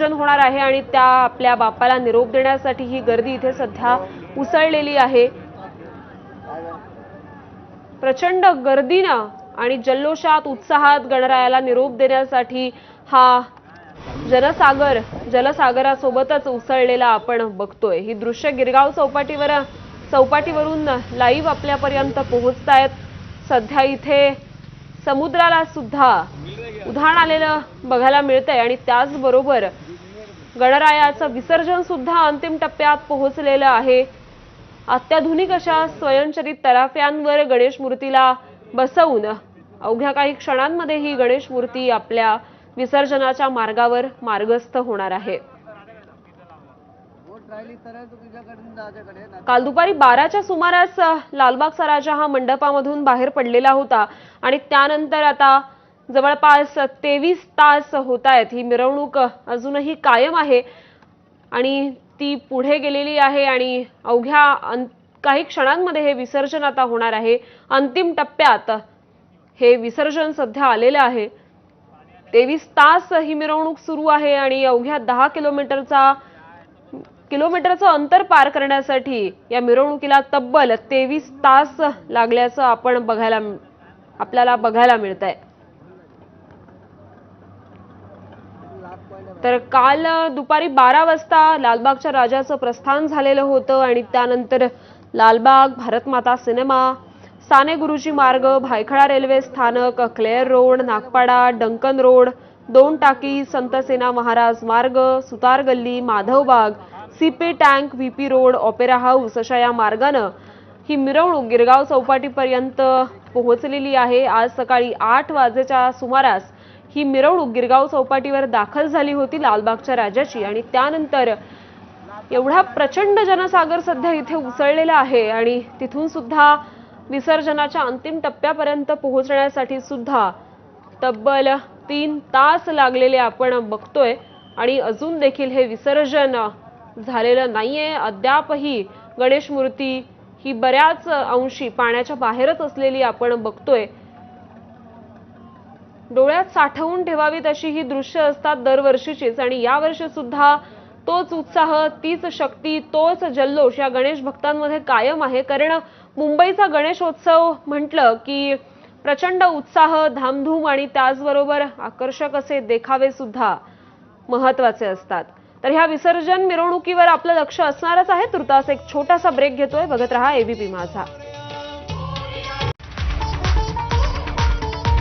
होणार आहे आणि त्या आपल्या बापाला निरोप देण्यासाठी ही गर्दी इथे सध्या उसळलेली आहे। प्रचंड गर्दीनं आणि जल्लोषात उत्साहात गणरायाला निरोप देण्यासाठी हा जलसागरासोबतच उसळलेला आपण बघतोय। ही दृश्य गिरगाव चौपाटीवरून लाईव्ह आपल्यापर्यंत पोहोचतायत। सध्या इथे समुद्राला सुद्धा उधाण आलेलं बघायला मिळतंय आणि त्याचबरोबर गणरायाचं विसर्जन सुद्धा अंतिम टप्प्यात पोहोचलेलं आहे। अत्याधुनिक अशा स्वयंचलित तराफ्यांवर गणेश मूर्तीला बसवून अवघ्या काही क्षणांमध्ये ही गणेश मूर्ती आपल्या विसर्जनाच्या मार्गावर मार्गस्थ होणार आहे। काल दुपारी 12च्या सुमारास लालबागचा राजा हा मंडपामधून बाहेर पडलेला होता आणि त्यानंतर आता जवळपास 23 तास होत आहेत। ही मिरवणूक अजूनही कायम आहे आणि ती पुढे गेलेली आहे आणि अवघ्या काही क्षणांमध्ये हे विसर्जन आता होणार आहे। अंतिम टप्प्यात हे विसर्जन सध्या आलेलं आहे। 23 तास ही मिरवणूक सुरू आहे आणि अवघ्या 10 किलोमीटरचं अंतर पार करण्यासाठी या मिरवणुकीला तब्बल 23 तास लागल्याचं आपल्याला बघायला मिळतंय। तर काल दुपारी 12 वाजता लालबागच्या राजाचं प्रस्थान झालेलं होतं आणि त्यानंतर लालबाग, भारतमाता सिनेमा, साने गुरुजी मार्ग, भायखळा रेल्वे स्थानक, क्लेअर रोड, नागपाडा, डंकन रोड, 2 टाकी, संत सेना Maharaj Marg, Sutar Galli, Madhavbaug, CP tank, VP road, opera house अशा या मार्गानं ही मिरवणूक गिरगाव चौपाटीपर्यंत पोहोचलेली आहे। आज सकाळी 8 वाजेच्या सुमारास ही मिरवणूक गिरगाव चौपाटीवर दाखल झाली होती लालबागच्या राजाची आणि त्यानंतर एवढा प्रचंड जनसागर सध्या इथे उसळलेला आहे आणि तिथून सुद्धा विसर्जनाच्या अंतिम टप्प्यापर्यंत पोहोचण्यासाठी सुद्धा तब्बल 3 तास लागलेले आपण बघतोय आणि अजून देखील हे विसर्जन झालेलं नाहीये। अद्यापही गणेश मूर्ती ही बऱ्याच अंशी पाण्याच्या बाहेरच असलेली आपण बघतोय। डोळ्यात साठवून ठेवावीत अशी ही दृश्य असतात दरवर्षीचीच आणि यावर्षी सुद्धा तोच उत्साह, तीच शक्ती, तोच जल्लोष या गणेश भक्तांमध्ये कायम आहे। कारण मुंबईचा गणेशोत्सव म्हटलं की प्रचंड उत्साह, धामधूम आणि त्याचबरोबर आकर्षक असे देखावे सुद्धा महत्त्वाचे असतात। तर ह्या विसर्जन मिरवणुकीवर आपलं लक्ष असणारच आहे। तुर्तास एक छोटासा ब्रेक घेतोय, बघत रहा एबीपी माझा।